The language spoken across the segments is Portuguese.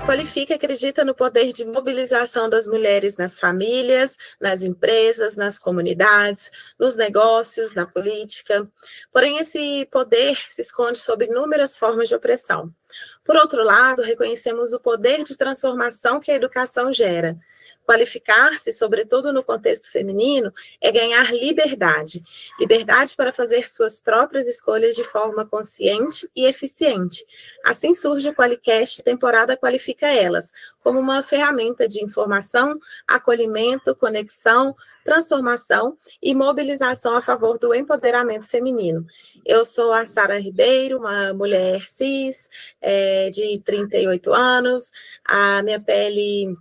Qualifica acredita no poder de mobilização das mulheres nas famílias, nas empresas, nas comunidades, nos negócios, na política. Porém, esse poder se esconde sob inúmeras formas de opressão. Por outro lado, reconhecemos o poder de transformação que a educação gera. Qualificar-se, sobretudo no contexto feminino, é ganhar liberdade. Liberdade para fazer suas próprias escolhas de forma consciente e eficiente. Assim surge o Qualicast Temporada Qualifica Elas, como uma ferramenta de informação, acolhimento, conexão, transformação e mobilização a favor do empoderamento feminino. Eu sou a Sara Ribeiro, uma mulher cis, de 38 anos, a minha pele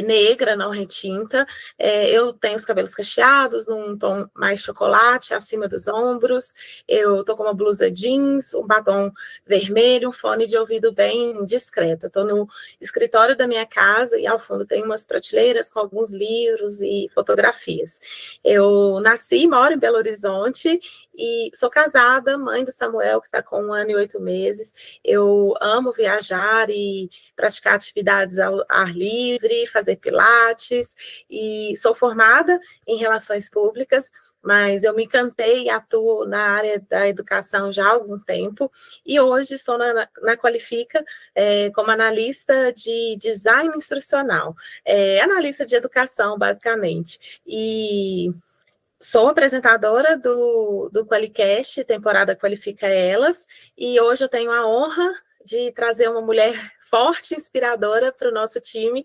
negra, não retinta. Eu tenho os cabelos cacheados, num tom mais chocolate, acima dos ombros. Eu tô com uma blusa jeans, um batom vermelho, um fone de ouvido bem discreto. Estou no escritório da minha casa e ao fundo tem umas prateleiras com alguns livros e fotografias. Eu nasci e moro em Belo Horizonte e sou casada, mãe do Samuel, que está com 1 ano e 8 meses. Eu amo viajar e praticar atividades ao ar livre, fazer pilates, e sou formada em relações públicas, mas eu me encantei e atuo na área da educação já há algum tempo, e hoje estou na Qualifica como analista de design instrucional, analista de educação, basicamente, e sou apresentadora do Qualicast, temporada Qualifica Elas, e hoje eu tenho a honra de trazer uma mulher forte, inspiradora para o nosso time,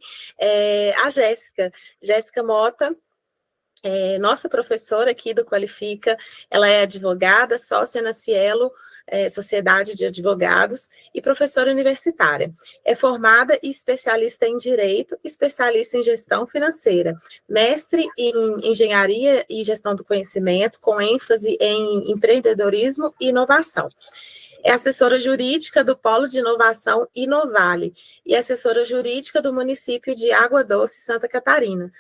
a Jéssica Mota, nossa professora aqui do Qualifica. Ela é advogada, sócia na Cielo, Sociedade de Advogados, e professora universitária. É formada e especialista em Direito, especialista em Gestão Financeira, mestre em Engenharia e Gestão do Conhecimento, com ênfase em empreendedorismo e inovação. É assessora jurídica do Polo de Inovação Inovale e assessora jurídica do município de Água Doce, Santa Catarina.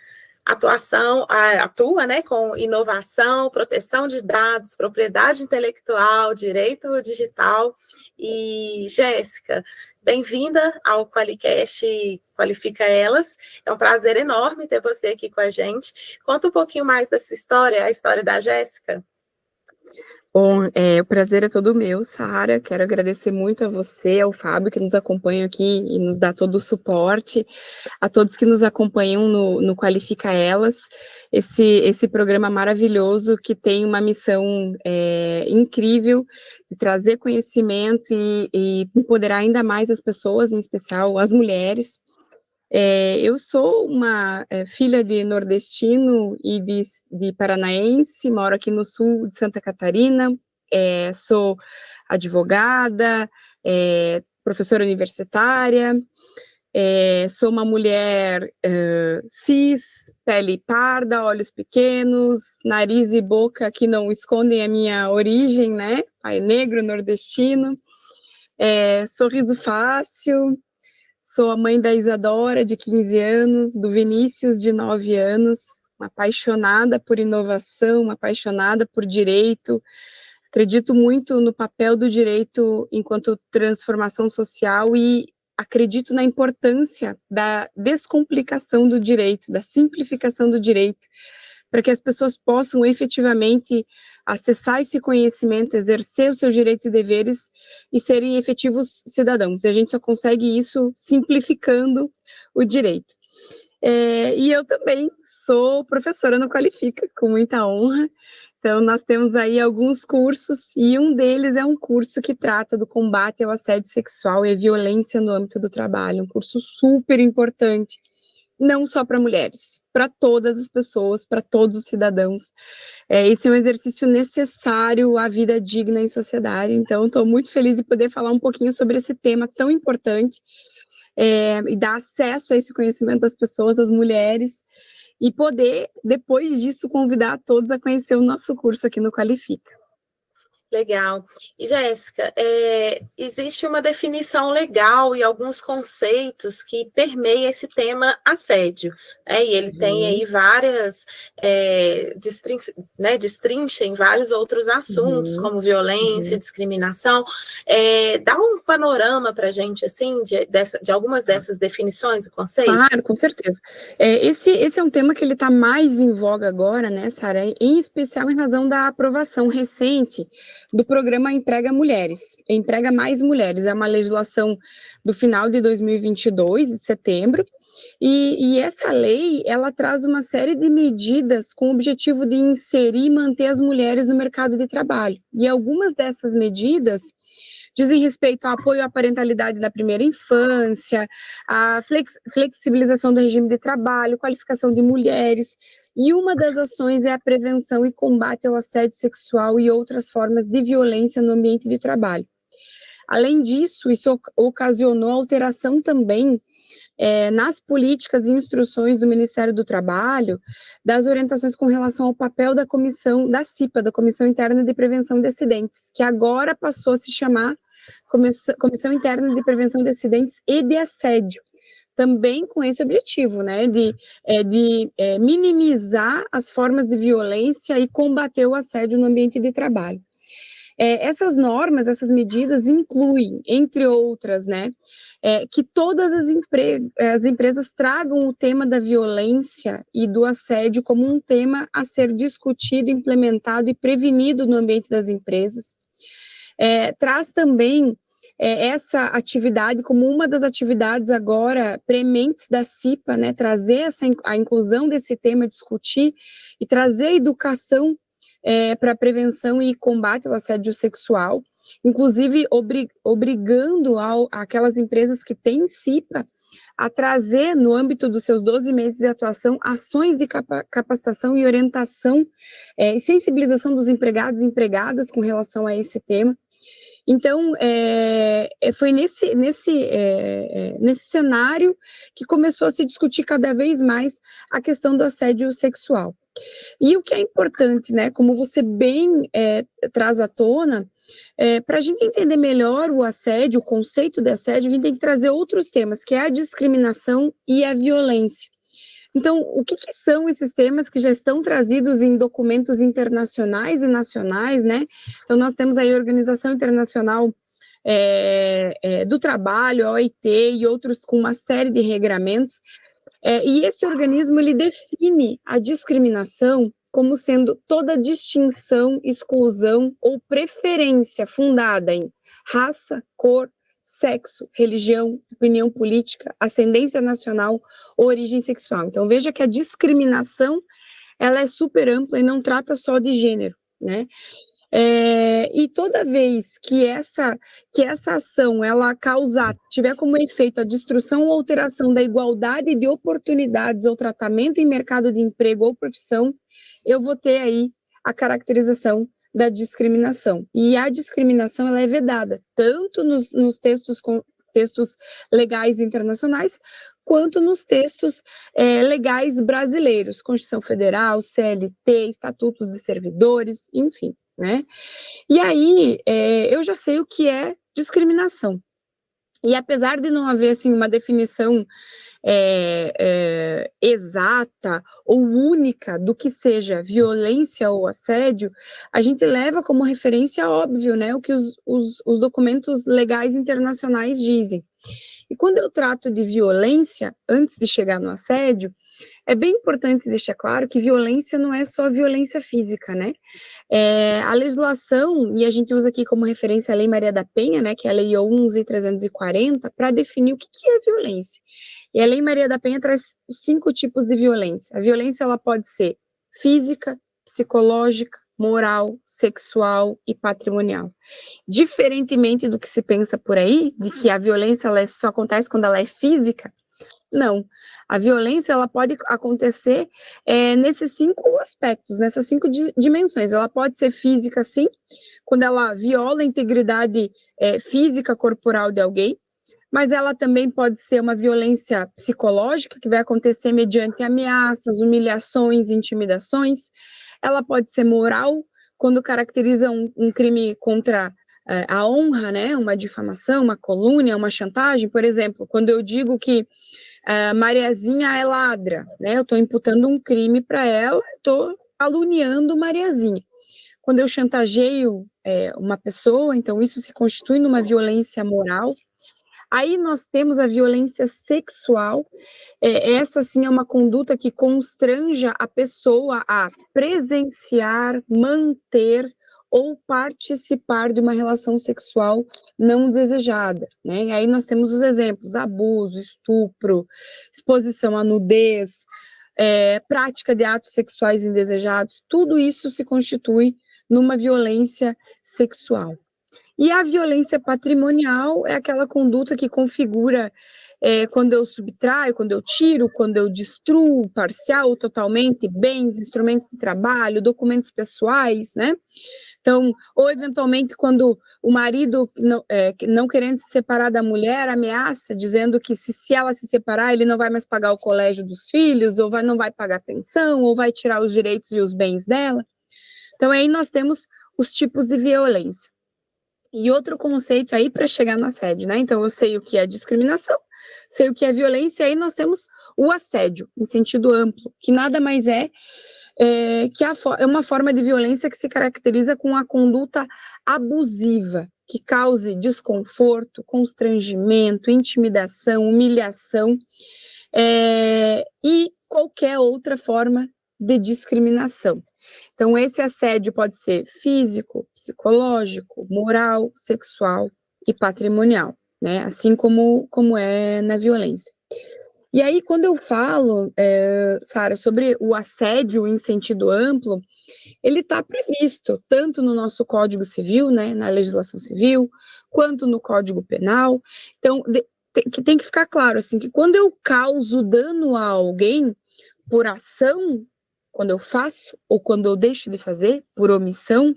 Atua, né, com inovação, proteção de dados, propriedade intelectual, direito digital. E, Jéssica, bem-vinda ao Qualicast Qualifica Elas. É um prazer enorme ter você aqui com a gente. Conta um pouquinho mais da sua história, a história da Jéssica. Bom, o prazer é todo meu, Sara. Quero agradecer muito a você, ao Fábio, que nos acompanha aqui e nos dá todo o suporte, a todos que nos acompanham no Qualifica Elas, esse programa maravilhoso que tem uma missão incrível de trazer conhecimento e empoderar ainda mais as pessoas, em especial as mulheres. Eu sou uma filha de nordestino e de paranaense, moro aqui no sul de Santa Catarina, sou advogada, professora universitária, sou uma mulher cis, pele parda, olhos pequenos, nariz e boca que não escondem a minha origem, né? Pai negro, nordestino, sorriso fácil. Sou a mãe da Isadora, de 15 anos, do Vinícius, de 9 anos, uma apaixonada por inovação, uma apaixonada por direito. Acredito muito no papel do direito enquanto transformação social e acredito na importância da descomplicação do direito, da simplificação do direito, para que as pessoas possam efetivamente acessar esse conhecimento, exercer os seus direitos e deveres e serem efetivos cidadãos. E a gente só consegue isso simplificando o direito. E eu também sou professora no Qualifica, com muita honra. Então, nós temos aí alguns cursos, e um deles é um curso que trata do combate ao assédio sexual e à violência no âmbito do trabalho, um curso super importante, não só para mulheres, para todas as pessoas, para todos os cidadãos. Esse é um exercício necessário à vida digna em sociedade, então estou muito feliz de poder falar um pouquinho sobre esse tema tão importante, e dar acesso a esse conhecimento às pessoas, às mulheres, e poder, depois disso, convidar todos a conhecer o nosso curso aqui no Qualifica. Legal. E, Jéssica, existe uma definição legal e alguns conceitos que permeiam esse tema assédio, né? E ele tem aí várias, destrincha em vários outros assuntos, como violência, discriminação. Dá um panorama para a gente, assim, de algumas dessas definições e conceitos? Claro, com certeza. Esse é um tema que ele está mais em voga agora, né, Sara? Em especial em razão da aprovação recente do programa Emprega Mulheres, Emprega Mais Mulheres. É uma legislação do final de 2022, de setembro, e essa lei, ela traz uma série de medidas com o objetivo de inserir e manter as mulheres no mercado de trabalho. E algumas dessas medidas dizem respeito ao apoio à parentalidade na primeira infância, a flexibilização do regime de trabalho, qualificação de mulheres, e uma das ações é a prevenção e combate ao assédio sexual e outras formas de violência no ambiente de trabalho. Além disso, isso ocasionou alteração também nas políticas e instruções do Ministério do Trabalho, das orientações com relação ao papel da comissão, da CIPA, da Comissão Interna de Prevenção de Acidentes, que agora passou a se chamar Comissão Interna de Prevenção de Acidentes e de Assédio, também com esse objetivo, né, de minimizar as formas de violência e combater o assédio no ambiente de trabalho. Essas normas, essas medidas incluem, entre outras, né, que todas as empresas tragam o tema da violência e do assédio como um tema a ser discutido, implementado e prevenido no ambiente das empresas. Traz também essa atividade como uma das atividades agora prementes da CIPA, né, trazer a inclusão desse tema, discutir e trazer educação para prevenção e combate ao assédio sexual, inclusive obrigando aquelas empresas que têm CIPA a trazer, no âmbito dos seus 12 meses de atuação, ações de capacitação e orientação e sensibilização dos empregados e empregadas com relação a esse tema. Então, foi nesse cenário que começou a se discutir cada vez mais a questão do assédio sexual. E o que é importante, né, como você bem traz à tona, para a gente entender melhor o assédio, o conceito de assédio, a gente tem que trazer outros temas, que é a discriminação e a violência. Então, o que são esses temas que já estão trazidos em documentos internacionais e nacionais, né? Então, nós temos aí a Organização Internacional do Trabalho, a OIT, e outros com uma série de regramentos, e esse organismo, ele define a discriminação como sendo toda distinção, exclusão ou preferência fundada em raça, cor, sexo, religião, opinião política, ascendência nacional ou origem sexual. Então, veja que a discriminação, ela é super ampla e não trata só de gênero, né? E toda vez que essa ação ela tiver como efeito a destruição ou alteração da igualdade de oportunidades ou tratamento em mercado de emprego ou profissão, eu vou ter aí a caracterização da discriminação. E a discriminação ela é vedada, tanto nos textos legais internacionais, quanto nos textos legais brasileiros, Constituição Federal, CLT, Estatutos de Servidores, enfim, né? E aí, eu já sei o que é discriminação. E apesar de não haver, assim, uma definição exata ou única do que seja violência ou assédio, a gente leva como referência, óbvio, né, o que os documentos legais internacionais dizem. E quando eu trato de violência, antes de chegar no assédio, é bem importante deixar claro que violência não é só violência física, né? A legislação, e a gente usa aqui como referência a Lei Maria da Penha, né, que é a Lei 11.340, para definir o que é violência. E a Lei Maria da Penha traz 5 tipos de violência. A violência, ela pode ser física, psicológica, moral, sexual e patrimonial. Diferentemente do que se pensa por aí, de que a violência ela só acontece quando ela é física, não. A violência ela pode acontecer nesses 5 aspectos, nessas 5 dimensões. Ela pode ser física, sim, quando ela viola a integridade física corporal de alguém, mas ela também pode ser uma violência psicológica, que vai acontecer mediante ameaças, humilhações, intimidações. Ela pode ser moral, quando caracteriza um crime contra a honra, né, uma difamação, uma calúnia, uma chantagem. Por exemplo, quando eu digo que Mariazinha é ladra, né, eu estou imputando um crime para ela, estou caluniando Mariazinha. Quando eu chantageio uma pessoa, então isso se constitui numa violência moral. Aí nós temos a violência sexual. Essa sim é uma conduta que constranja a pessoa a presenciar, manter ou participar de uma relação sexual não desejada, né? E aí nós temos os exemplos: abuso, estupro, exposição à nudez, prática de atos sexuais indesejados. Tudo isso se constitui numa violência sexual. E a violência patrimonial é aquela conduta que configura quando eu subtraio, quando eu tiro, quando eu destruo parcial ou totalmente bens, instrumentos de trabalho, documentos pessoais, né? Então, ou eventualmente quando o marido, não querendo se separar da mulher, ameaça, dizendo que se ela se separar, ele não vai mais pagar o colégio dos filhos, ou não vai pagar pensão, ou vai tirar os direitos e os bens dela. Então, aí nós temos os tipos de violência. E outro conceito aí para chegar no assédio, né? Então, eu sei o que é discriminação, sei o que é violência, e aí nós temos o assédio, em sentido amplo, que nada mais que é uma forma de violência que se caracteriza com a conduta abusiva, que cause desconforto, constrangimento, intimidação, humilhação, e qualquer outra forma de discriminação. Então, esse assédio pode ser físico, psicológico, moral, sexual e patrimonial, né? Assim como é na violência. E aí, quando eu falo, Sara, sobre o assédio em sentido amplo, ele está previsto tanto no nosso Código Civil, né, na legislação civil, quanto no Código Penal. Então, tem que ficar claro, assim, que quando eu causo dano a alguém por ação, quando eu faço ou quando eu deixo de fazer, por omissão,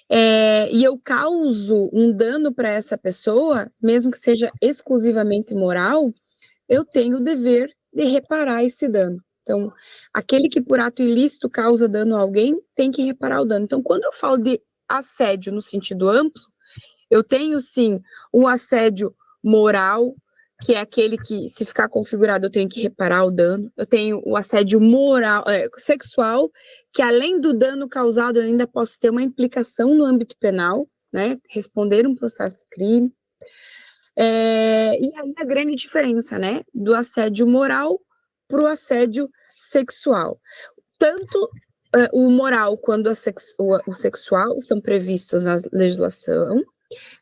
e eu causo um dano para essa pessoa, mesmo que seja exclusivamente moral, eu tenho o dever de reparar esse dano. Então, aquele que por ato ilícito causa dano a alguém tem que reparar o dano. Então, quando eu falo de assédio no sentido amplo, eu tenho sim o assédio moral, que é aquele que, se ficar configurado, eu tenho que reparar o dano. Eu tenho o assédio moral, sexual, que além do dano causado, eu ainda posso ter uma implicação no âmbito penal, né? Responder um processo de crime. E aí a grande diferença, né, do assédio moral para o assédio sexual. Tanto o moral quanto o sexual são previstos na legislação,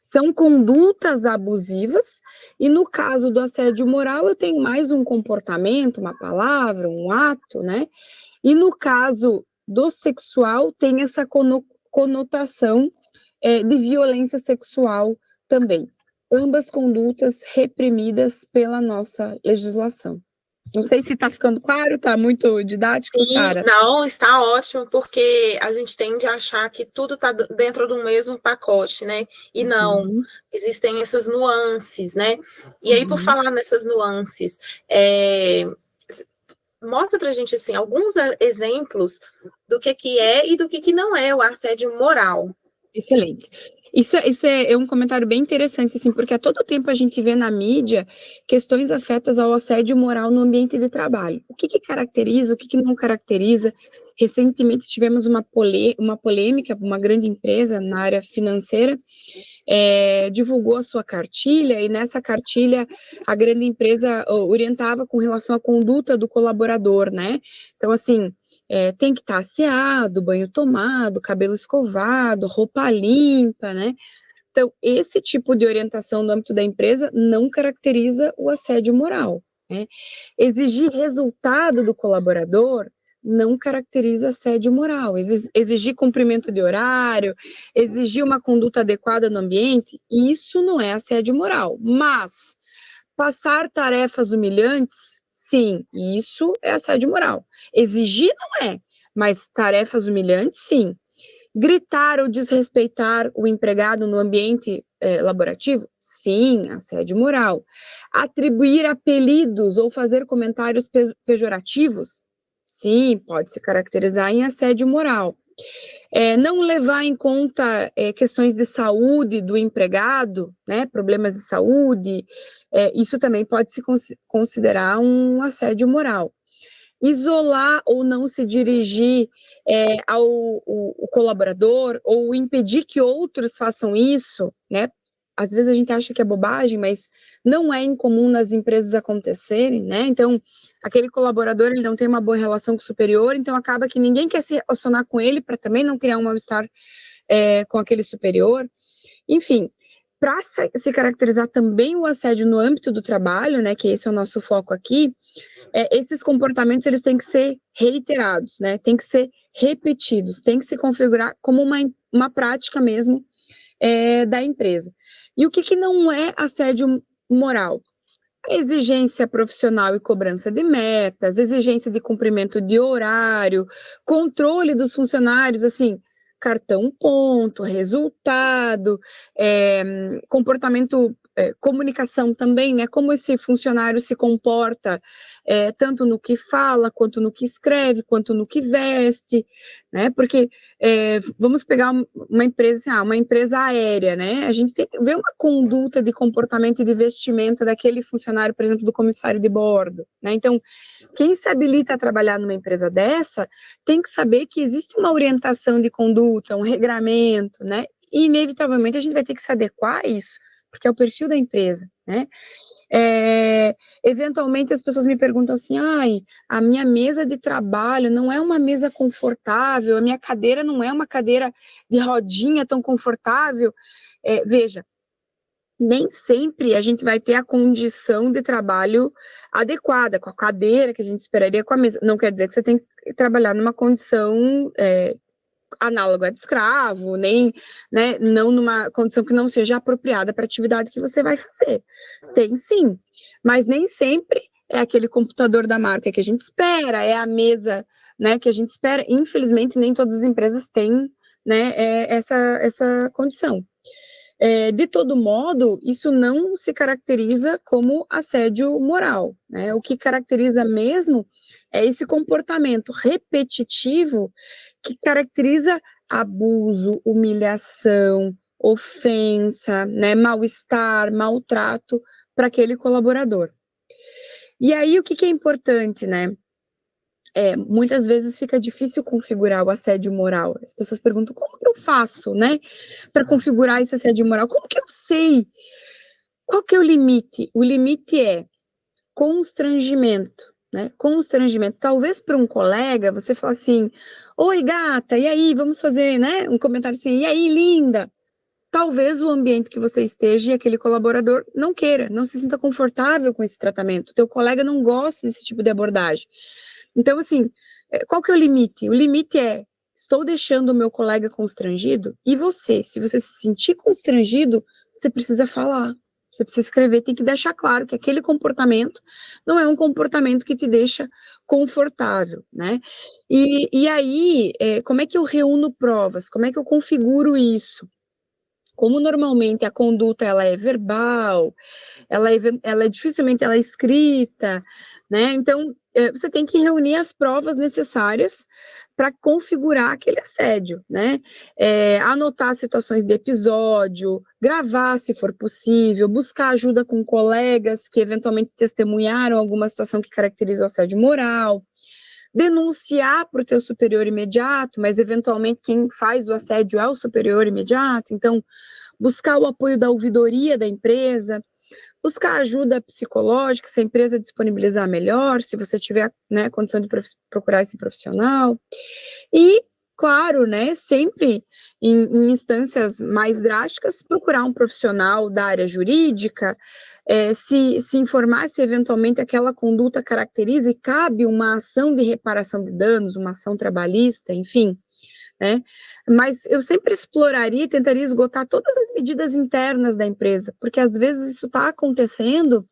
são condutas abusivas, e no caso do assédio moral, eu tenho mais um comportamento, uma palavra, um ato, né? E no caso do sexual, tem essa conotação de violência sexual também. Ambas condutas reprimidas pela nossa legislação. Não sei se está ficando claro, está muito didático, Sara? Não, está ótimo, porque a gente tende a achar que tudo está dentro do mesmo pacote, né? E não, existem essas nuances, né? E aí, por falar nessas nuances, mostra para a gente, assim, alguns exemplos do que é e do que não é o assédio moral. Excelente. Isso é um comentário bem interessante, assim, porque a todo tempo a gente vê na mídia questões afetas ao assédio moral no ambiente de trabalho. O que caracteriza, o que não caracteriza? Recentemente tivemos uma polêmica, uma grande empresa na área financeira divulgou a sua cartilha, e nessa cartilha a grande empresa orientava com relação à conduta do colaborador, né? Então, assim, tem que estar asseado, banho tomado, cabelo escovado, roupa limpa, né? Então, esse tipo de orientação no âmbito da empresa não caracteriza o assédio moral, né? Exigir resultado do colaborador não caracteriza assédio moral. Exigir cumprimento de horário, exigir uma conduta adequada no ambiente, isso não é assédio moral. Mas passar tarefas humilhantes, sim, isso é assédio moral. Exigir não é, mas tarefas humilhantes, sim. Gritar ou desrespeitar o empregado no ambiente laborativo? Sim, assédio moral. Atribuir apelidos ou fazer comentários pejorativos? Sim, pode se caracterizar em assédio moral. Não levar em conta questões de saúde do empregado, né, problemas de saúde, isso também pode se considerar um assédio moral. Isolar ou não se dirigir ao colaborador, ou impedir que outros façam isso, né? Às vezes a gente acha que é bobagem, mas não é incomum nas empresas acontecerem, né? Então, aquele colaborador, ele não tem uma boa relação com o superior, então acaba que ninguém quer se relacionar com ele para também não criar um mal-estar com aquele superior. Enfim, para se caracterizar também o assédio no âmbito do trabalho, né, que esse é o nosso foco aqui, esses comportamentos eles têm que ser reiterados, né, têm que ser repetidos, têm que se configurar como uma prática mesmo da empresa. E o que não é assédio moral? Exigência profissional e cobrança de metas, exigência de cumprimento de horário, controle dos funcionários, assim, cartão ponto, resultado, comportamento, comunicação também, né? Como esse funcionário se comporta, tanto no que fala, quanto no que escreve, quanto no que veste, né? Porque vamos pegar uma empresa, assim, uma empresa aérea, né? A gente tem que ver uma conduta de comportamento e de vestimenta daquele funcionário, por exemplo, do comissário de bordo, né? Então, quem se habilita a trabalhar numa empresa dessa tem que saber que existe uma orientação de conduta, um regramento, né? E, inevitavelmente, a gente vai ter que se adequar a isso, porque é o perfil da empresa, né? Eventualmente as pessoas me perguntam assim, a minha mesa de trabalho não é uma mesa confortável, a minha cadeira não é uma cadeira de rodinha tão confortável. Veja, nem sempre a gente vai ter a condição de trabalho adequada, com a cadeira que a gente esperaria com a mesa. Não quer dizer que você tem que trabalhar numa condição análoga de escravo, nem, né, não numa condição que não seja apropriada para a atividade que você vai fazer. Tem sim, mas nem sempre é aquele computador da marca que a gente espera, é a mesa, né, que a gente espera. Infelizmente, nem todas as empresas têm, né, essa condição. De todo modo, isso não se caracteriza como assédio moral, né? O que caracteriza mesmo é esse comportamento repetitivo que caracteriza abuso, humilhação, ofensa, né, mal-estar, maltrato para aquele colaborador. E aí, o que é importante, né? Muitas vezes fica difícil configurar o assédio moral. As pessoas perguntam, como que eu faço, né, para configurar esse assédio moral? Como que eu sei? Qual que é o limite? O limite é constrangimento, né? Constrangimento. Talvez para um colega você fala assim, oi gata, e aí, vamos fazer, né, um comentário assim, e aí, linda? Talvez o ambiente que você esteja e aquele colaborador não queira, não se sinta confortável com esse tratamento. Teu colega não gosta desse tipo de abordagem. Então, assim, qual que é o limite? O limite é, estou deixando o meu colega constrangido? E você, se você se sentir constrangido, você precisa falar, você precisa escrever, tem que deixar claro que aquele comportamento não é um comportamento que te deixa confortável, né? E aí, como é que eu reúno provas? Como é que eu configuro isso? Como normalmente a conduta ela é verbal, dificilmente ela é escrita, né? Então, você tem que reunir as provas necessárias para configurar aquele assédio, né? Anotar situações de episódio, gravar se for possível, buscar ajuda com colegas que eventualmente testemunharam alguma situação que caracteriza o assédio moral, denunciar para o teu superior imediato, mas eventualmente quem faz o assédio é o superior imediato, então buscar o apoio da ouvidoria da empresa, buscar ajuda psicológica, se a empresa disponibilizar melhor, se você tiver, né, condição de procurar esse profissional. E, claro, né, sempre em instâncias mais drásticas, procurar um profissional da área jurídica, se informar se eventualmente aquela conduta caracteriza e cabe uma ação de reparação de danos, uma ação trabalhista, enfim, né? Mas eu sempre exploraria e tentaria esgotar todas as medidas internas da empresa, porque às vezes isso está acontecendo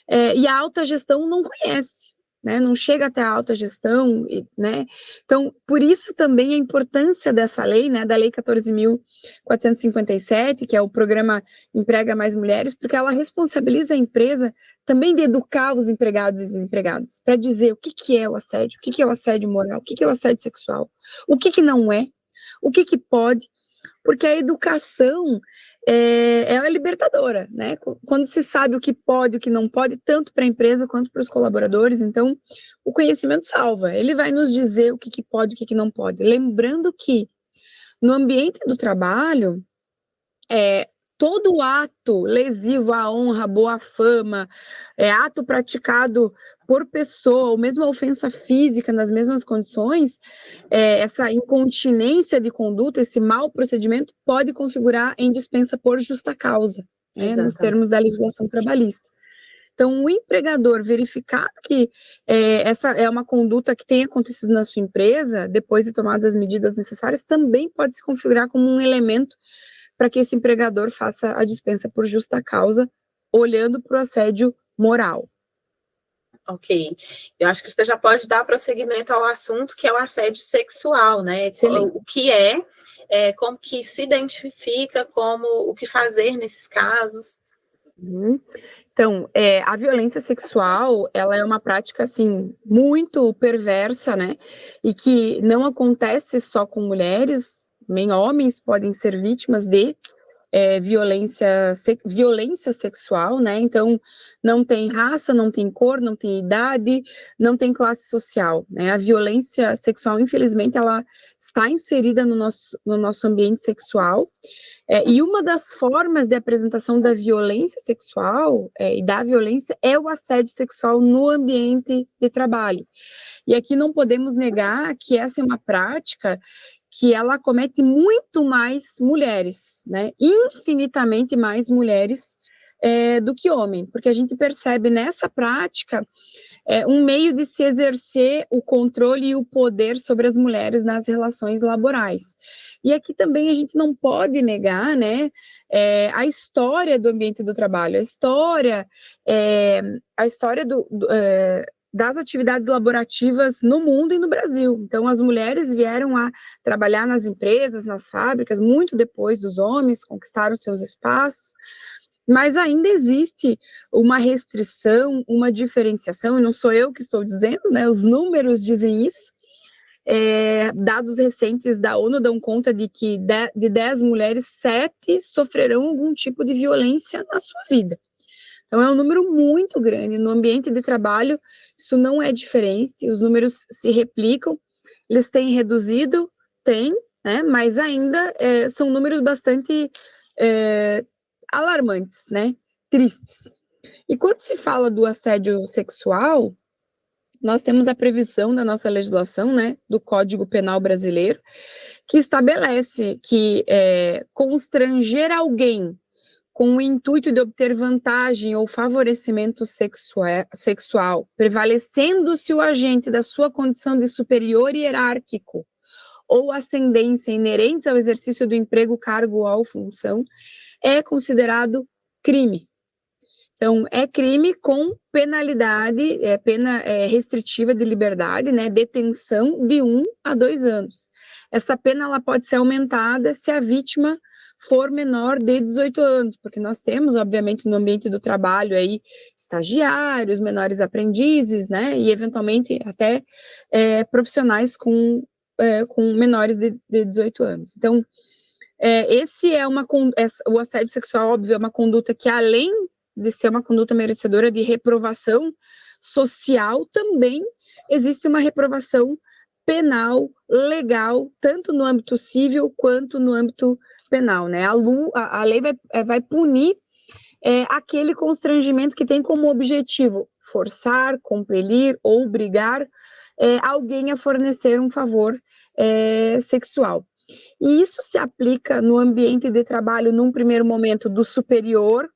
e a alta gestão não conhece, né? Não chega até a alta gestão, né? Então, por isso também a importância dessa lei, né? Da Lei 14.457, que é o programa Emprega Mais Mulheres, porque ela responsabiliza a empresa também de educar os empregados e desempregados, para dizer o que é o assédio, o que é o assédio moral, o que é o assédio sexual, o que não é, o que que pode, porque a educação é libertadora, né? Quando se sabe o que pode, o que não pode, tanto para a empresa quanto para os colaboradores, então o conhecimento salva, ele vai nos dizer o que que pode, o que que não pode. Lembrando que no ambiente do trabalho, todo ato lesivo à honra, boa fama, ato praticado por pessoa, ou mesmo a ofensa física nas mesmas condições, essa incontinência de conduta, esse mau procedimento, pode configurar em dispensa por justa causa, né, nos termos da legislação trabalhista. Então, o empregador verificar que essa é uma conduta que tem acontecido na sua empresa, depois de tomadas as medidas necessárias, também pode se configurar como um elemento para que esse empregador faça a dispensa por justa causa, olhando para o assédio moral. Ok. Eu acho que você já pode dar prosseguimento ao assunto, que é o assédio sexual, né? Excelente. O que como que se identifica, como o que fazer nesses casos. Então, a violência sexual, ela é uma prática, assim, muito perversa, né? E que não acontece só com mulheres, também homens podem ser vítimas de violência sexual, né? Então, não tem raça, não tem cor, não tem idade, não tem classe social, né? A violência sexual, infelizmente, ela está inserida no nosso ambiente sexual, e uma das formas de apresentação da violência sexual e da violência é o assédio sexual no ambiente de trabalho. E aqui não podemos negar que essa é uma prática que ela acomete muito mais mulheres, né? Infinitamente mais mulheres do que homens, porque a gente percebe nessa prática um meio de se exercer o controle e o poder sobre as mulheres nas relações laborais. E aqui também a gente não pode negar, né, a história do ambiente do trabalho, a história das atividades laborativas no mundo e no Brasil. Então, as mulheres vieram a trabalhar nas empresas, nas fábricas, muito depois dos homens, conquistaram seus espaços, mas ainda existe uma restrição, uma diferenciação, e não sou eu que estou dizendo, né? Os números dizem isso. Dados recentes da ONU dão conta de que de 10 mulheres, 7 sofrerão algum tipo de violência na sua vida. Então, é um número muito grande. No ambiente de trabalho, isso não é diferente, os números se replicam, eles têm reduzido, né? Mas ainda são números bastante alarmantes, né? Tristes. E quando se fala do assédio sexual, nós temos a previsão da nossa legislação, né, do Código Penal brasileiro, que estabelece que constranger alguém com o intuito de obter vantagem ou favorecimento sexual, prevalecendo-se o agente da sua condição de superior hierárquico ou ascendência inerentes ao exercício do emprego, cargo ou função, é considerado crime. Então, é crime com penalidade, pena restritiva de liberdade, né, detenção de 1 a 2 anos. Essa pena ela pode ser aumentada se a vítima for menor de 18 anos, porque nós temos, obviamente, no ambiente do trabalho aí, estagiários, menores aprendizes, né, e eventualmente até profissionais com menores de 18 anos. Então, o assédio sexual, óbvio, é uma conduta que, além de ser uma conduta merecedora de reprovação social, também existe uma reprovação penal, legal, tanto no âmbito civil quanto no âmbito penal, né? A lei vai punir aquele constrangimento que tem como objetivo forçar, compelir ou obrigar alguém a fornecer um favor sexual. E isso se aplica no ambiente de trabalho, num primeiro momento, do superior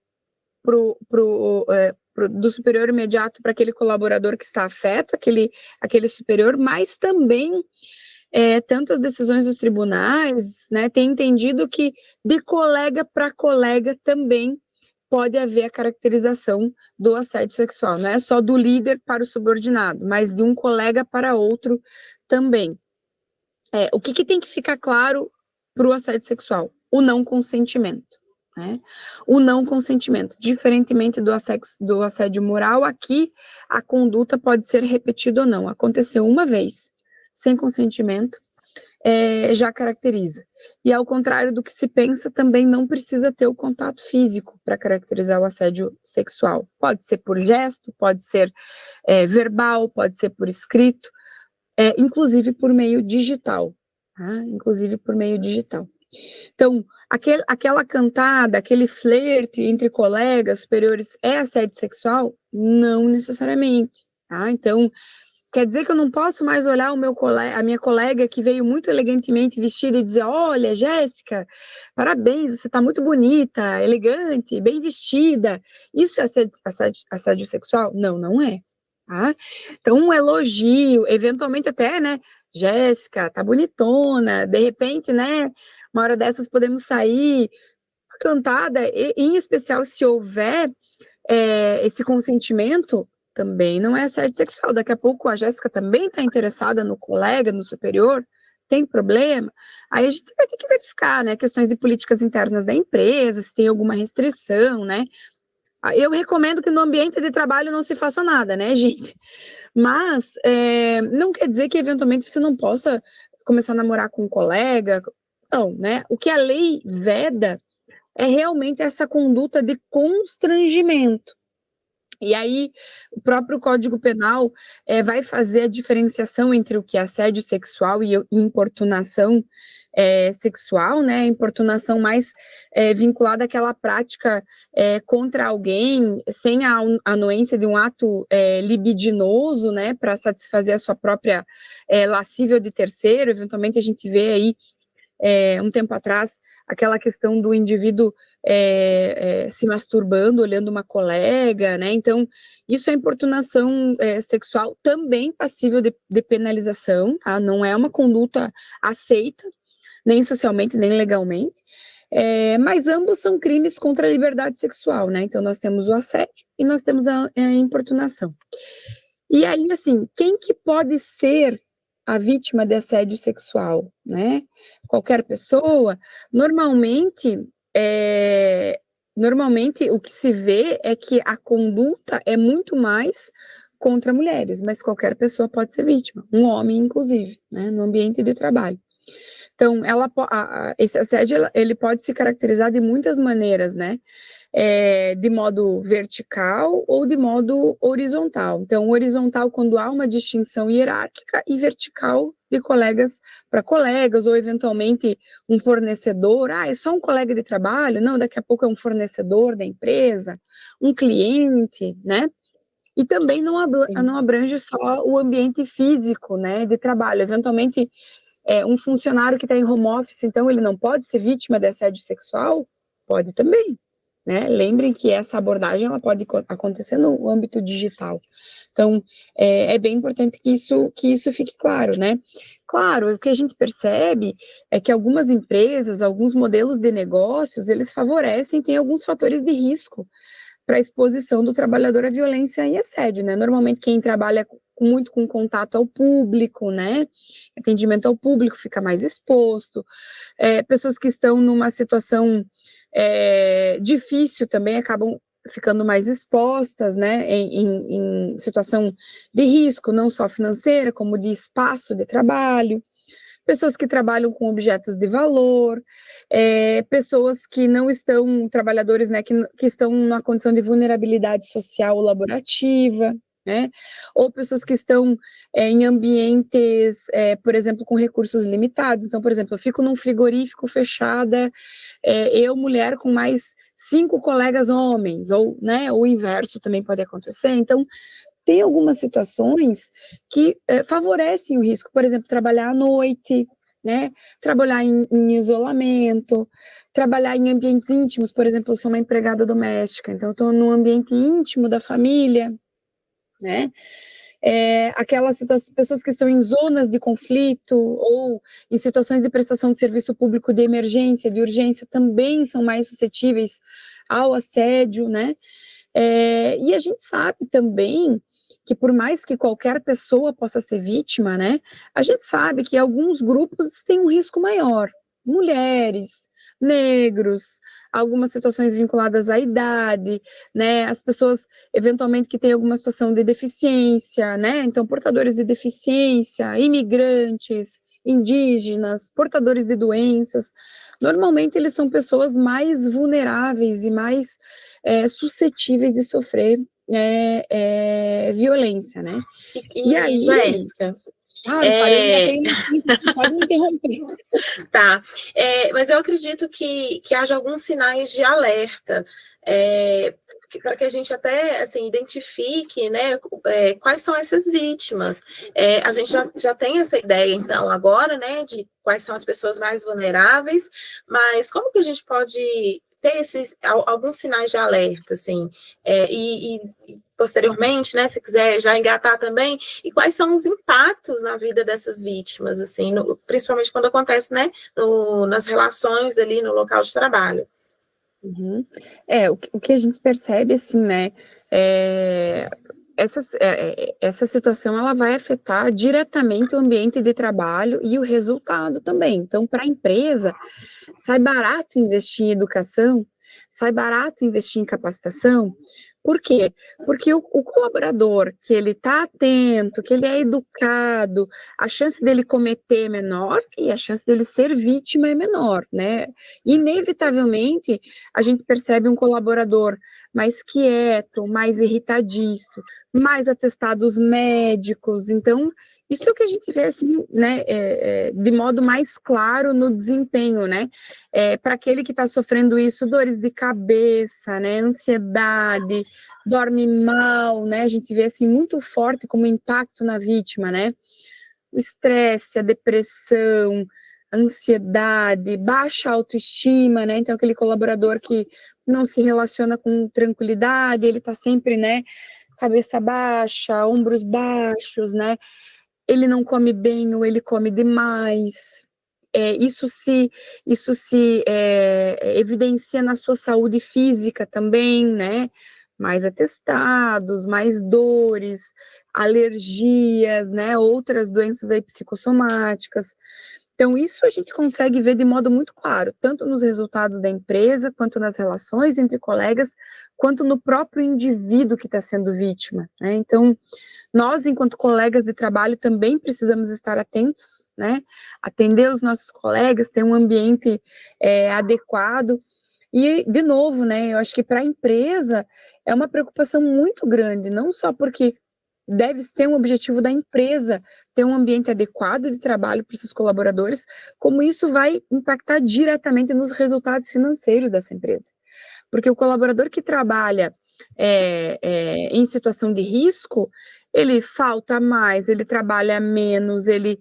do superior imediato para aquele colaborador que está afeto, aquele superior, mas também tanto as decisões dos tribunais, né, têm entendido que de colega para colega também pode haver a caracterização do assédio sexual, não é só do líder para o subordinado, mas de um colega para outro também. O que tem que ficar claro para o assédio sexual? O não consentimento. Né? O não consentimento, diferentemente do assédio moral, aqui a conduta pode ser repetida ou não. Aconteceu uma vez, sem consentimento, já caracteriza. E ao contrário do que se pensa, também não precisa ter o contato físico para caracterizar o assédio sexual. Pode ser por gesto, pode ser verbal, pode ser por escrito, inclusive por meio digital. Tá? Inclusive por meio digital. Então, aquela cantada, aquele flerte entre colegas superiores é assédio sexual? Não necessariamente. Tá? Então, quer dizer que eu não posso mais olhar a minha colega que veio muito elegantemente vestida e dizer: olha, Jéssica, parabéns, você está muito bonita, elegante, bem vestida. Isso é assédio sexual? Não, não é. Tá? Então, um elogio, eventualmente até, né? Jéssica, tá bonitona, de repente, né? Uma hora dessas podemos sair cantada, e, em especial se houver esse consentimento, também não é assédio sexual. Daqui a pouco a Jéssica também está interessada no colega, no superior, tem problema. Aí a gente vai ter que verificar, né, questões de políticas internas da empresa, se tem alguma restrição, né. Eu recomendo que no ambiente de trabalho não se faça nada, né, gente? Mas não quer dizer que eventualmente você não possa começar a namorar com um colega, não, né? O que a lei veda é realmente essa conduta de constrangimento. E aí, o próprio Código Penal vai fazer a diferenciação entre o que é assédio sexual e importunação sexual, né? Importunação mais vinculada àquela prática contra alguém sem a anuência de um ato libidinoso, né? Para satisfazer a sua própria lascívia de terceiro. Eventualmente, a gente vê aí um tempo atrás, aquela questão do indivíduo se masturbando, olhando uma colega, né? Então, isso é importunação sexual, também passível de penalização, tá? Não é uma conduta aceita, nem socialmente, nem legalmente, mas ambos são crimes contra a liberdade sexual, né? Então, nós temos o assédio e nós temos a importunação. E aí, assim, quem que pode ser a vítima de assédio sexual, né? Qualquer pessoa. Normalmente o que se vê é que a conduta é muito mais contra mulheres, mas qualquer pessoa pode ser vítima, um homem inclusive, né? No ambiente de trabalho. Então, esse assédio ele pode se caracterizar de muitas maneiras, né? De modo vertical ou de modo horizontal. Então, horizontal quando há uma distinção hierárquica e vertical de colegas para colegas, ou eventualmente um fornecedor, é só um colega de trabalho? Não, daqui a pouco é um fornecedor da empresa, um cliente, né? E também não abrange só o ambiente físico, né, de trabalho. Eventualmente, um funcionário que está em home office, então ele não pode ser vítima de assédio sexual? Pode também. Né? Lembrem que essa abordagem ela pode acontecer no âmbito digital. Então, é bem importante que isso fique claro, né? Claro, o que a gente percebe é que algumas empresas, alguns modelos de negócios, eles favorecem, tem alguns fatores de risco para a exposição do trabalhador à violência e assédio, né? Normalmente quem trabalha muito com contato ao público, né? Atendimento ao público fica mais exposto. Pessoas que estão numa situação difícil também acabam ficando mais expostas, né, em situação de risco, não só financeira, como de espaço de trabalho, pessoas que trabalham com objetos de valor, pessoas que não estão, trabalhadores, né, que estão numa condição de vulnerabilidade social ou laborativa, né, ou pessoas que estão em ambientes, por exemplo, com recursos limitados. Então, por exemplo, eu fico num frigorífico fechada, eu, mulher, com mais 5 colegas homens, ou, né, o inverso também pode acontecer. Então, tem algumas situações que favorecem o risco, por exemplo, trabalhar à noite, né, trabalhar em isolamento, trabalhar em ambientes íntimos, por exemplo, eu sou uma empregada doméstica, então eu estou num ambiente íntimo da família, né, aquelas pessoas que estão em zonas de conflito ou em situações de prestação de serviço público de emergência, de urgência, também são mais suscetíveis ao assédio, né? E a gente sabe também que por mais que qualquer pessoa possa ser vítima, né, a gente sabe que alguns grupos têm um risco maior, mulheres, negros, algumas situações vinculadas à idade, né, as pessoas eventualmente que têm alguma situação de deficiência, né, então portadores de deficiência, imigrantes, indígenas, portadores de doenças. Normalmente eles são pessoas mais vulneráveis e mais suscetíveis de sofrer violência, né? E aí, Jéssica, claro, Fábio, eu ainda tenho pode me interromper. Tá, mas eu acredito que haja alguns sinais de alerta, para que a gente até assim, identifique, né, quais são essas vítimas. A gente já tem essa ideia, então, agora, né, de quais são as pessoas mais vulneráveis, mas como que a gente pode ter alguns sinais de alerta, assim, e posteriormente, né, se quiser já engatar também, e quais são os impactos na vida dessas vítimas, assim, principalmente quando acontece, né, nas relações ali no local de trabalho. Uhum. O que a gente percebe, assim, né, essa situação, ela vai afetar diretamente o ambiente de trabalho e o resultado também. Então, para a empresa, sai barato investir em educação, sai barato investir em capacitação. Por quê? Porque o colaborador que ele está atento, que ele é educado, a chance dele cometer é menor e a chance dele ser vítima é menor, né? Inevitavelmente, a gente percebe um colaborador mais quieto, mais irritadiço, mais atestados médicos. Então, isso é o que a gente vê, assim, né, de modo mais claro no desempenho, né? Para aquele que está sofrendo isso, dores de cabeça, né, ansiedade, dorme mal, né? A gente vê assim muito forte como impacto na vítima, né? O estresse, a depressão, a ansiedade, baixa autoestima, né? Então aquele colaborador que não se relaciona com tranquilidade, ele tá sempre, né, cabeça baixa, ombros baixos, né? Ele não come bem ou ele come demais. Isso se evidencia na sua saúde física também, né? Mais atestados, mais dores, alergias, né? Outras doenças aí psicossomáticas. Então, isso a gente consegue ver de modo muito claro, tanto nos resultados da empresa, quanto nas relações entre colegas, quanto no próprio indivíduo que está sendo vítima, né? Então, nós, enquanto colegas de trabalho, também precisamos estar atentos, né? Atender os nossos colegas, ter um ambiente adequado. E, de novo, né? Eu acho que para a empresa é uma preocupação muito grande, não só porque deve ser um objetivo da empresa ter um ambiente adequado de trabalho para os seus colaboradores, como isso vai impactar diretamente nos resultados financeiros dessa empresa. Porque o colaborador que trabalha em situação de risco, ele falta mais, ele trabalha menos, ele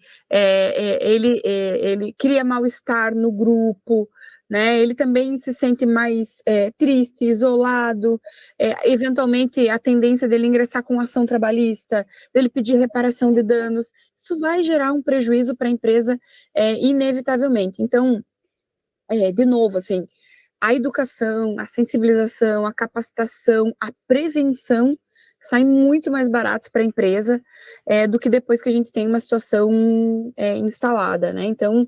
cria mal-estar no grupo, né? Ele também se sente mais triste, isolado, eventualmente a tendência dele ingressar com ação trabalhista, dele pedir reparação de danos, isso vai gerar um prejuízo para a empresa inevitavelmente. Então, de novo, assim, a educação, a sensibilização, a capacitação, a prevenção saem muito mais baratos para a empresa do que depois que a gente tem uma situação instalada, né? Então,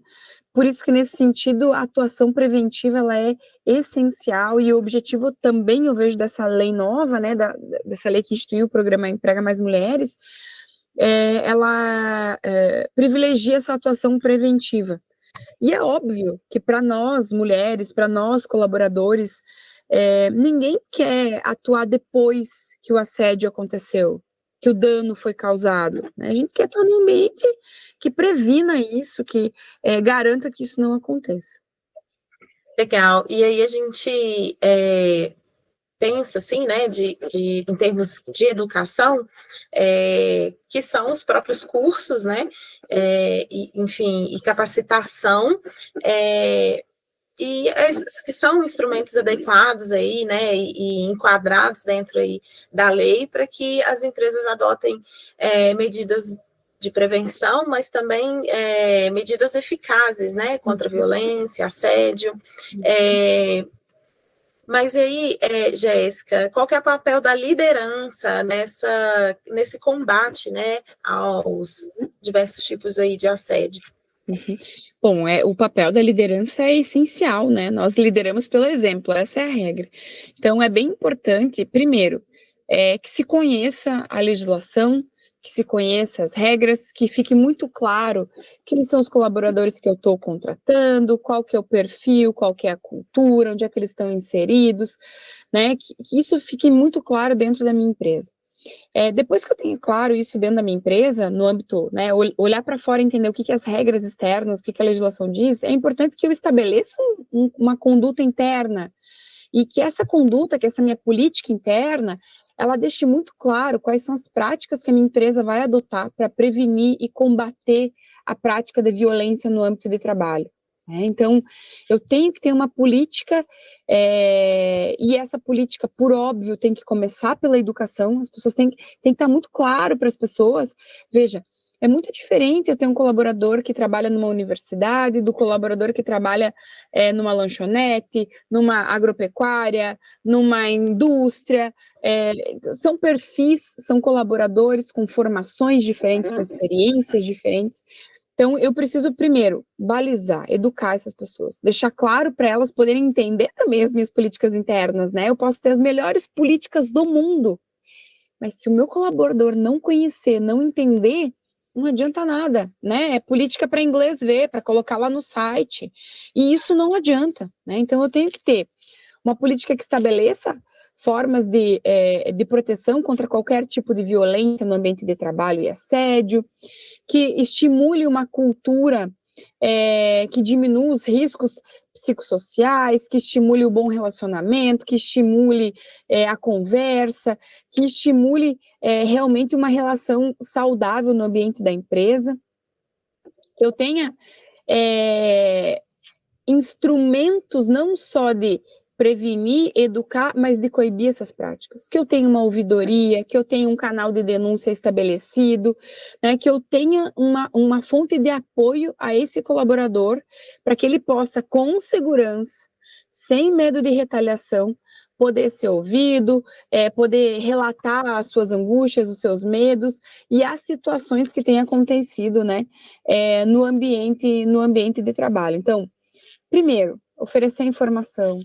por isso que nesse sentido a atuação preventiva ela é essencial e o objetivo também eu vejo dessa lei nova, né, dessa lei que instituiu o programa Emprega Mais Mulheres, ela privilegia essa atuação preventiva. E é óbvio que para nós, mulheres, para nós, colaboradores, ninguém quer atuar depois que o assédio aconteceu, que o dano foi causado, né? A gente quer estar num ambiente que previna isso, que garanta que isso não aconteça. Legal. E aí a gente pensa, assim, né, em termos de educação, que são os próprios cursos, né, enfim, e capacitação, e que são instrumentos adequados aí, né, e enquadrados dentro aí da lei para que as empresas adotem medidas de prevenção, mas também medidas eficazes, né, contra a violência, assédio. Mas aí, Jéssica, qual que é o papel da liderança nesse combate, né, aos diversos tipos aí de assédio? Uhum. Bom, o papel da liderança é essencial, né? Nós lideramos pelo exemplo, essa é a regra. Então, é bem importante, primeiro, que se conheça a legislação, que se conheça as regras, que fique muito claro quem são os colaboradores que eu estou contratando, qual que é o perfil, qual que é a cultura, onde é que eles estão inseridos, né? Que isso fique muito claro dentro da minha empresa. Depois que eu tenho claro isso dentro da minha empresa, no âmbito, né, olhar para fora e entender o que as regras externas, o que a legislação diz, é importante que eu estabeleça uma conduta interna, e que essa conduta, que essa minha política interna, ela deixe muito claro quais são as práticas que a minha empresa vai adotar para prevenir e combater a prática da violência no âmbito de trabalho. Então, eu tenho que ter uma política, e essa política, por óbvio, tem que começar pela educação, as pessoas têm que estar muito claro para as pessoas. Veja, é muito diferente eu ter um colaborador que trabalha numa universidade, do colaborador que trabalha numa lanchonete, numa agropecuária, numa indústria. São perfis, são colaboradores com formações diferentes, com experiências diferentes. Então, eu preciso, primeiro, balizar, educar essas pessoas, deixar claro para elas poderem entender também as minhas políticas internas, né? Eu posso ter as melhores políticas do mundo, mas se o meu colaborador não conhecer, não entender, não adianta nada, né? É política para inglês ver, para colocar lá no site, e isso não adianta, né? Então, eu tenho que ter uma política que estabeleça formas de proteção contra qualquer tipo de violência no ambiente de trabalho e assédio, que estimule uma cultura que diminua os riscos psicossociais, que estimule o bom relacionamento, que estimule a conversa, que estimule realmente uma relação saudável no ambiente da empresa. Que eu tenha instrumentos não só de prevenir, educar, mas de coibir essas práticas. Que eu tenha uma ouvidoria, que eu tenha um canal de denúncia estabelecido, né, que eu tenha uma fonte de apoio a esse colaborador, para que ele possa, com segurança, sem medo de retaliação, poder ser ouvido, poder relatar as suas angústias, os seus medos e as situações que têm acontecido, né, no ambiente de trabalho. Então, primeiro, oferecer informação,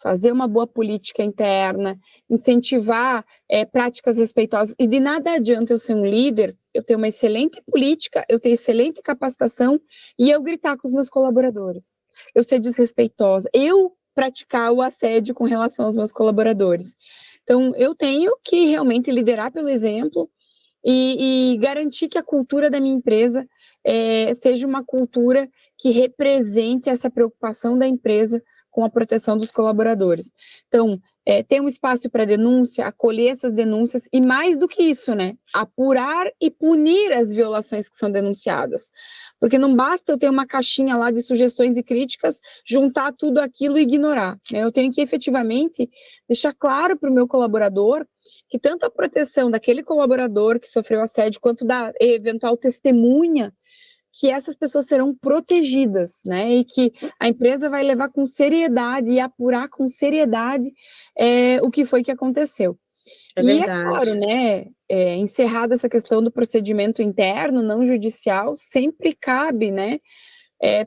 fazer uma boa política interna, incentivar práticas respeitosas. E de nada adianta eu ser um líder, eu ter uma excelente política, eu ter excelente capacitação e eu gritar com os meus colaboradores. Eu ser desrespeitosa, eu praticar o assédio com relação aos meus colaboradores. Então, eu tenho que realmente liderar pelo exemplo e garantir que a cultura da minha empresa seja uma cultura que represente essa preocupação da empresa com a proteção dos colaboradores. Então, ter um espaço para denúncia, acolher essas denúncias e, mais do que isso, né, apurar e punir as violações que são denunciadas. Porque não basta eu ter uma caixinha lá de sugestões e críticas, juntar tudo aquilo e ignorar, né? Eu tenho que efetivamente deixar claro para o meu colaborador que tanto a proteção daquele colaborador que sofreu assédio, quanto da eventual testemunha, que essas pessoas serão protegidas, né, e que a empresa vai levar com seriedade e apurar com seriedade o que foi que aconteceu. E é claro, né, encerrada essa questão do procedimento interno, não judicial, sempre cabe, né,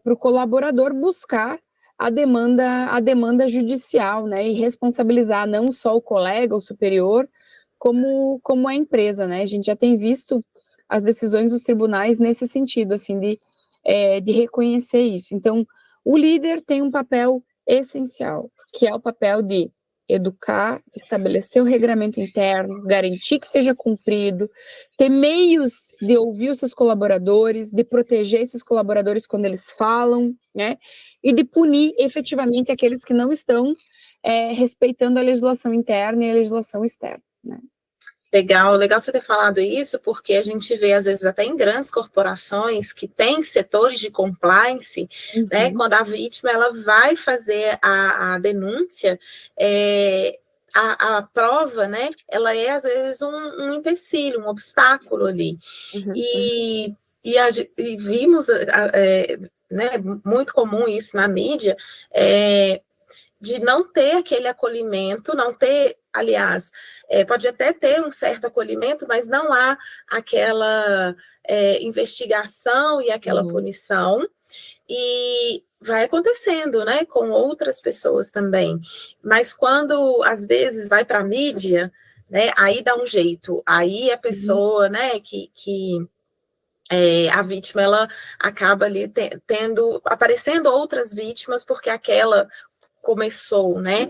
para o colaborador buscar a demanda judicial, né, e responsabilizar não só o colega, o superior, como a empresa, né? A gente já tem visto as decisões dos tribunais nesse sentido, assim, de reconhecer isso. Então, o líder tem um papel essencial, que é o papel de educar, estabelecer o regramento interno, garantir que seja cumprido, ter meios de ouvir os seus colaboradores, de proteger esses colaboradores quando eles falam, né? E de punir efetivamente aqueles que não estão respeitando a legislação interna e a legislação externa, né? Legal, legal você ter falado isso, porque a gente vê, às vezes, até em grandes corporações que têm setores de compliance, né, quando a vítima ela vai fazer a denúncia, a prova, né, ela é, às vezes, um empecilho, um obstáculo ali. E vimos, né, muito comum isso na mídia, de não ter aquele acolhimento, não ter, aliás, pode até ter um certo acolhimento, mas não há aquela investigação e aquela punição, e vai acontecendo, né, com outras pessoas também. Mas quando, às vezes, vai para a mídia, né? Aí dá um jeito, aí a pessoa, né, a vítima, ela acaba ali aparecendo outras vítimas, porque aquela começou, né?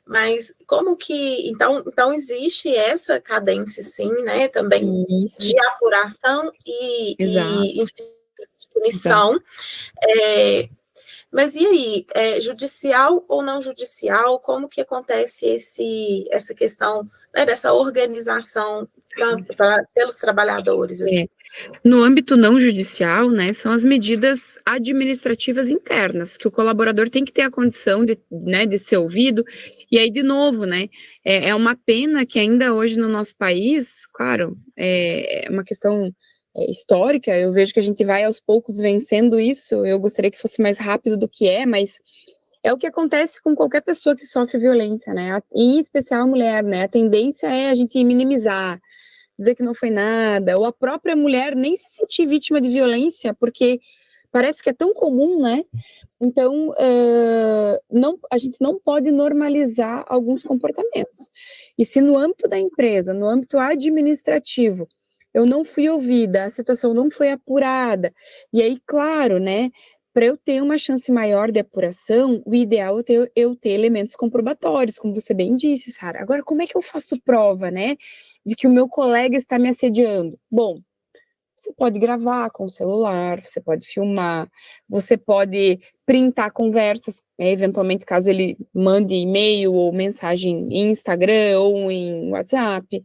Mas como que, então existe essa cadência, sim, né, também Isso. de apuração e enfim, de punição. Mas e aí, judicial ou não judicial, como que acontece essa questão, né, dessa organização pelos trabalhadores? Assim? No âmbito não judicial, né, são as medidas administrativas internas, que o colaborador tem que ter a condição de, né, de ser ouvido, e aí, de novo, né, é uma pena que ainda hoje no nosso país, claro, é uma questão histórica, eu vejo que a gente vai aos poucos vencendo isso, eu gostaria que fosse mais rápido do que mas é o que acontece com qualquer pessoa que sofre violência, né, em especial a mulher, né, a tendência é a gente minimizar, dizer que não foi nada, ou a própria mulher nem se sentir vítima de violência, porque parece que é tão comum, né? Então, a gente não pode normalizar alguns comportamentos. E se no âmbito da empresa, no âmbito administrativo, eu não fui ouvida, a situação não foi apurada, e aí, claro, né? Para eu ter uma chance maior de apuração, o ideal é eu ter elementos comprobatórios, como você bem disse, Sara. Agora, como é que eu faço prova, né, de que o meu colega está me assediando? Bom, você pode gravar com o celular, você pode filmar, você pode printar conversas, né, eventualmente caso ele mande e-mail ou mensagem em Instagram ou em WhatsApp.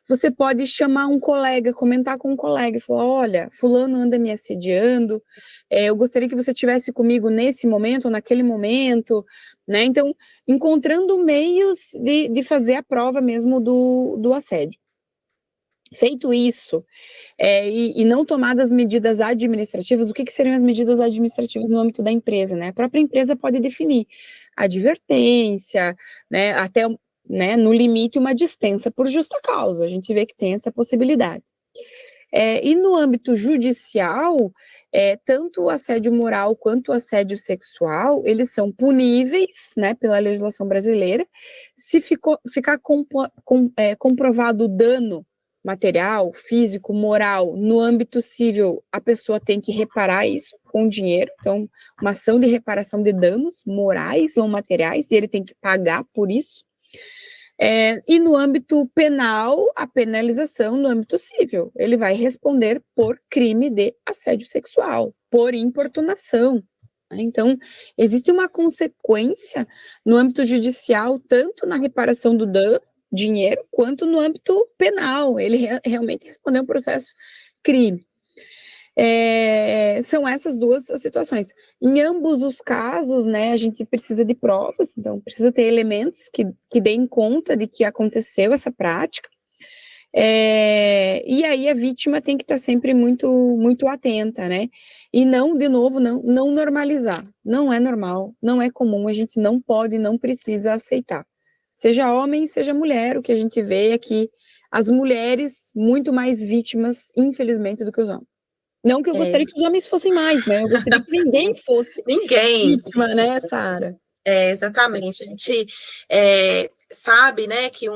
Você pode chamar um colega, comentar com um colega e falar, olha, fulano anda me assediando, eu gostaria que você estivesse comigo nesse momento ou naquele momento, né? Então, encontrando meios de fazer a prova mesmo do assédio. Feito isso, e não tomadas medidas administrativas, o que seriam as medidas administrativas no âmbito da empresa, né? A própria empresa pode definir advertência, né, até, né, no limite, uma dispensa por justa causa, a gente vê que tem essa possibilidade. E no âmbito judicial, tanto o assédio moral quanto o assédio sexual, eles são puníveis, né, pela legislação brasileira, se ficar comprovado o dano material, físico, moral, no âmbito civil, a pessoa tem que reparar isso com dinheiro, então, uma ação de reparação de danos morais ou materiais, e ele tem que pagar por isso. E no âmbito penal, a penalização no âmbito civil, ele vai responder por crime de assédio sexual, por importunação. Então, existe uma consequência no âmbito judicial, tanto na reparação do dano, dinheiro, quanto no âmbito penal, ele realmente respondeu um processo crime. São essas duas situações. Em ambos os casos, né, a gente precisa de provas, então precisa ter elementos que deem conta de que aconteceu essa prática, e aí a vítima tem que estar sempre muito, muito atenta, né, e não, de novo, não normalizar, não é normal, não é comum, a gente não pode, não precisa aceitar, seja homem, seja mulher, o que a gente vê é que as mulheres muito mais vítimas, infelizmente, do que os homens. Não que eu gostaria que os homens fossem mais, né? Eu gostaria que ninguém fosse vítima, né, Sara? Exatamente. A gente sabe, né, que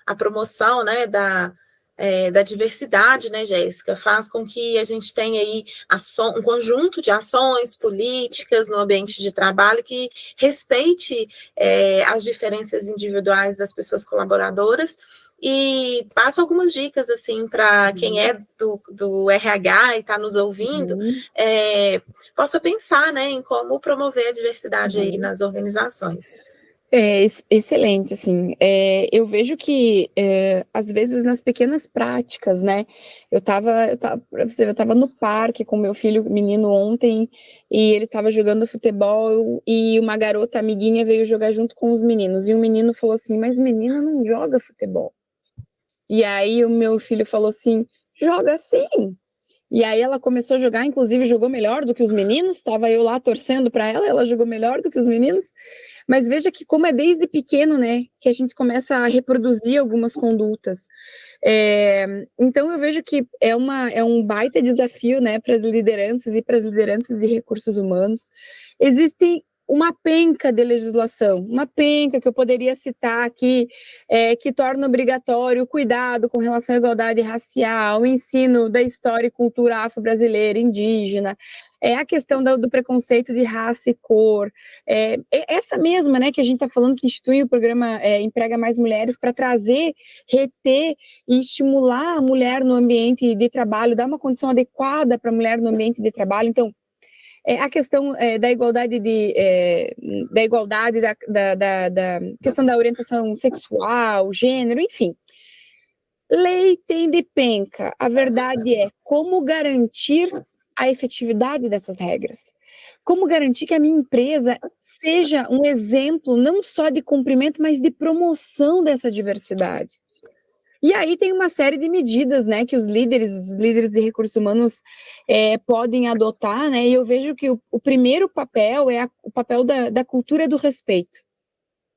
a promoção, né, da diversidade, né, Jéssica, faz com que a gente tenha aí um conjunto de ações políticas no ambiente de trabalho que respeite as diferenças individuais das pessoas colaboradoras e passa algumas dicas, assim, para quem é do RH e está nos ouvindo, possa pensar, né, em como promover a diversidade aí nas organizações. Excelente, assim, eu vejo que, às vezes, nas pequenas práticas, né, eu tava no parque com meu filho menino ontem, e ele estava jogando futebol, e uma garota amiguinha veio jogar junto com os meninos, e um menino falou assim, mas menina não joga futebol. E aí o meu filho falou assim, joga sim. E aí ela começou a jogar, inclusive jogou melhor do que os meninos, estava eu lá torcendo para ela jogou melhor do que os meninos. Mas veja que como é desde pequeno, né, que a gente começa a reproduzir algumas condutas. Então eu vejo que é um baita desafio, né, para as lideranças e para as lideranças de recursos humanos. Existem uma penca de legislação, uma penca que eu poderia citar aqui, que torna obrigatório o cuidado com relação à igualdade racial, o ensino da história e cultura afro-brasileira, indígena, a questão do preconceito de raça e cor, essa mesma, né, que a gente está falando que institui o programa Emprega Mais Mulheres para trazer, reter e estimular a mulher no ambiente de trabalho, dar uma condição adequada para a mulher no ambiente de trabalho. Então, a questão da igualdade, da questão da orientação sexual, gênero, enfim. Lei tem de penca. A verdade é como garantir a efetividade dessas regras. Como garantir que a minha empresa seja um exemplo não só de cumprimento, mas de promoção dessa diversidade. E aí tem uma série de medidas, né, que os líderes de recursos humanos podem adotar, né, e eu vejo que o primeiro papel é o papel da cultura do respeito,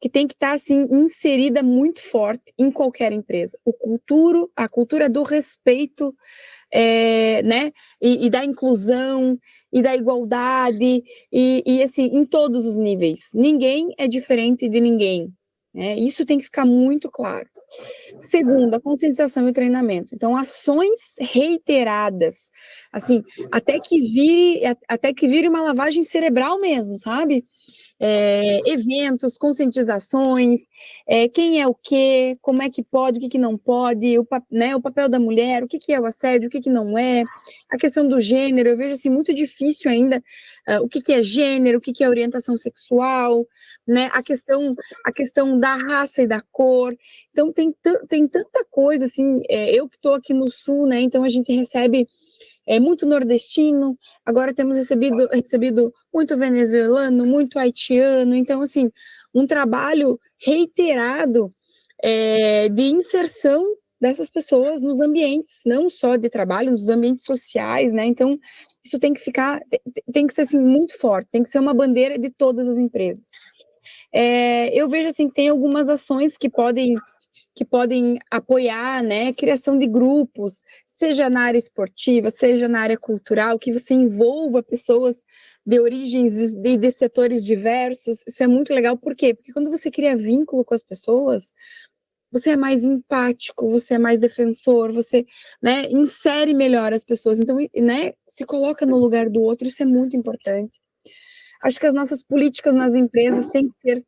que tem que estar, assim, inserida muito forte em qualquer empresa. A cultura do respeito, né, e da inclusão, e da igualdade, e assim, em todos os níveis. Ninguém é diferente de ninguém, né, isso tem que ficar muito claro. Segundo, a conscientização e o treinamento. Então, ações reiteradas, assim, até que vire uma lavagem cerebral mesmo, sabe? Eventos, conscientizações, quem é o quê, como é que pode, o que não pode, o papel da mulher, o que é o assédio, o que não é, a questão do gênero, eu vejo assim, muito difícil ainda o que é gênero, o que é orientação sexual, né, a questão da raça e da cor. Então tem tanta coisa, assim, eu que estou aqui no Sul, né, então a gente recebe muito nordestino, agora temos recebido muito venezuelano, muito haitiano, então, assim, um trabalho reiterado de inserção dessas pessoas nos ambientes, não só de trabalho, nos ambientes sociais, né, então, isso tem que ser, assim, muito forte, tem que ser uma bandeira de todas as empresas. Eu vejo, assim, que tem algumas ações que podem apoiar, né, criação de grupos, seja na área esportiva, seja na área cultural, que você envolva pessoas de origens de setores diversos. Isso é muito legal, por quê? Porque quando você cria vínculo com as pessoas, você é mais empático, você é mais defensor, você, né, insere melhor as pessoas, então, né, se coloca no lugar do outro, isso é muito importante. Acho que as nossas políticas nas empresas têm que ser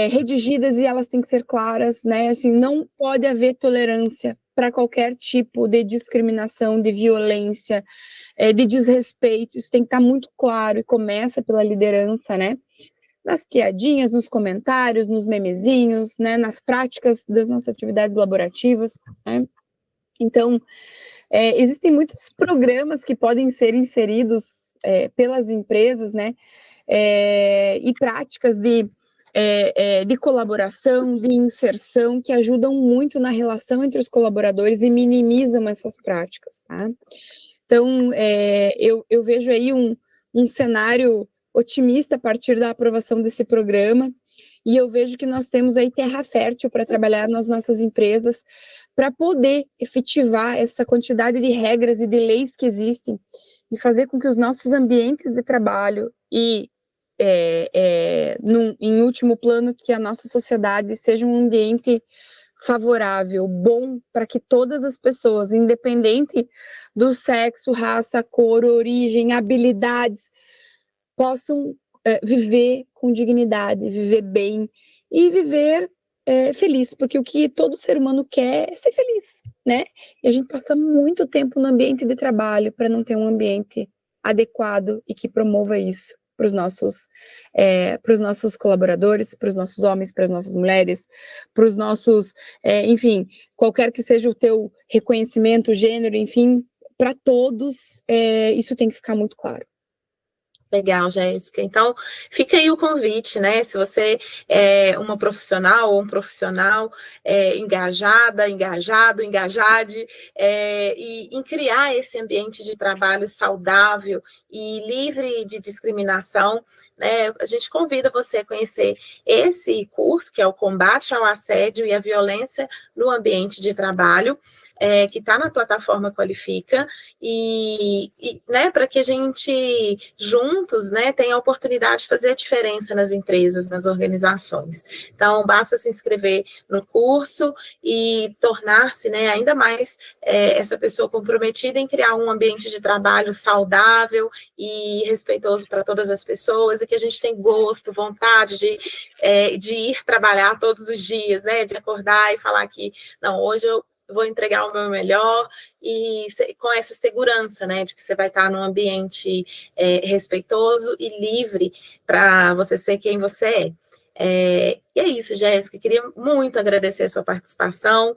redigidas e elas têm que ser claras, né? Assim, não pode haver tolerância para qualquer tipo de discriminação, de violência, de desrespeito. Isso tem que estar muito claro e começa pela liderança, né? Nas piadinhas, nos comentários, nos memezinhos, né? Nas práticas das nossas atividades laborativas, né? Então, existem muitos programas que podem ser inseridos pelas empresas, né? E práticas de colaboração, de inserção, que ajudam muito na relação entre os colaboradores e minimizam essas práticas, tá? Então, eu vejo aí um cenário otimista a partir da aprovação desse programa, e eu vejo que nós temos aí terra fértil para trabalhar nas nossas empresas, para poder efetivar essa quantidade de regras e de leis que existem, e fazer com que os nossos ambientes de trabalho e em último plano, que a nossa sociedade seja um ambiente favorável, bom, para que todas as pessoas, independente do sexo, raça, cor, origem, habilidades, possam viver com dignidade, viver bem e viver feliz, porque o que todo ser humano quer é ser feliz, né? E a gente passa muito tempo no ambiente de trabalho para não ter um ambiente adequado e que promova isso para os nossos colaboradores, para os nossos homens, para as nossas mulheres, para os nossos, enfim, qualquer que seja o teu reconhecimento, gênero, enfim, para todos, isso tem que ficar muito claro. Legal, Jéssica. Então, fica aí o convite, né? Se você é uma profissional ou um profissional engajado, engajade, e em criar esse ambiente de trabalho saudável e livre de discriminação, né? A gente convida você a conhecer esse curso, que é o Combate ao Assédio e à Violência no Ambiente de Trabalho. que está na plataforma Qualifica, né, para que a gente, juntos, né, tenha a oportunidade de fazer a diferença nas empresas, nas organizações. Então, basta se inscrever no curso e tornar-se, né, ainda mais essa pessoa comprometida em criar um ambiente de trabalho saudável e respeitoso para todas as pessoas, e que a gente tem gosto, vontade de ir trabalhar todos os dias, né, de acordar e falar que, não, hoje eu vou entregar o meu melhor, e com essa segurança, né, de que você vai estar num ambiente respeitoso e livre para você ser quem você é. E é isso, Jéssica, queria muito agradecer a sua participação,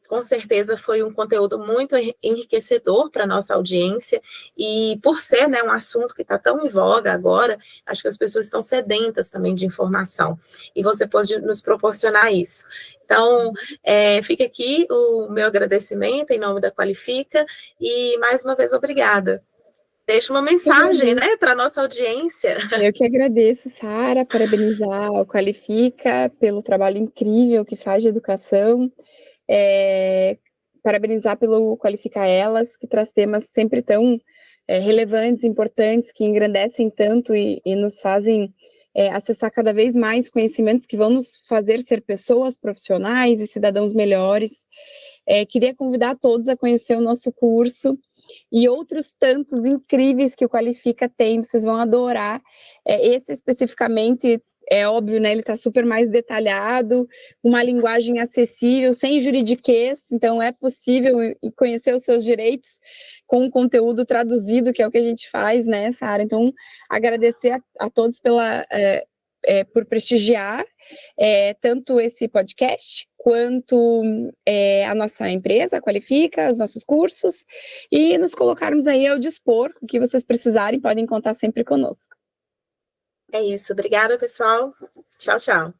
com certeza foi um conteúdo muito enriquecedor para a nossa audiência, e por ser, né, um assunto que está tão em voga agora, acho que as pessoas estão sedentas também de informação, e você pode nos proporcionar isso. Então, fica aqui o meu agradecimento em nome da Qualifica, e mais uma vez, obrigada. Deixa uma mensagem, né, para a nossa audiência. Eu que agradeço, Sara, parabenizar o Qualifica pelo trabalho incrível que faz de educação, parabenizar pelo Qualifica Elas, que traz temas sempre tão relevantes, importantes, que engrandecem tanto e nos fazem acessar cada vez mais conhecimentos que vão nos fazer ser pessoas profissionais e cidadãos melhores. Queria convidar todos a conhecer o nosso curso e outros tantos incríveis que o Qualifica tem, vocês vão adorar. Esse especificamente, é óbvio, né, ele está super mais detalhado, uma linguagem acessível, sem juridiquês, então é possível conhecer os seus direitos com um conteúdo traduzido, que é o que a gente faz, né, Sara? Então, agradecer a todos por prestigiar tanto esse podcast, quanto a nossa empresa, a Qualifica, os nossos cursos, e nos colocarmos aí ao dispor. O que vocês precisarem, podem contar sempre conosco. É isso. Obrigada, pessoal. Tchau, tchau.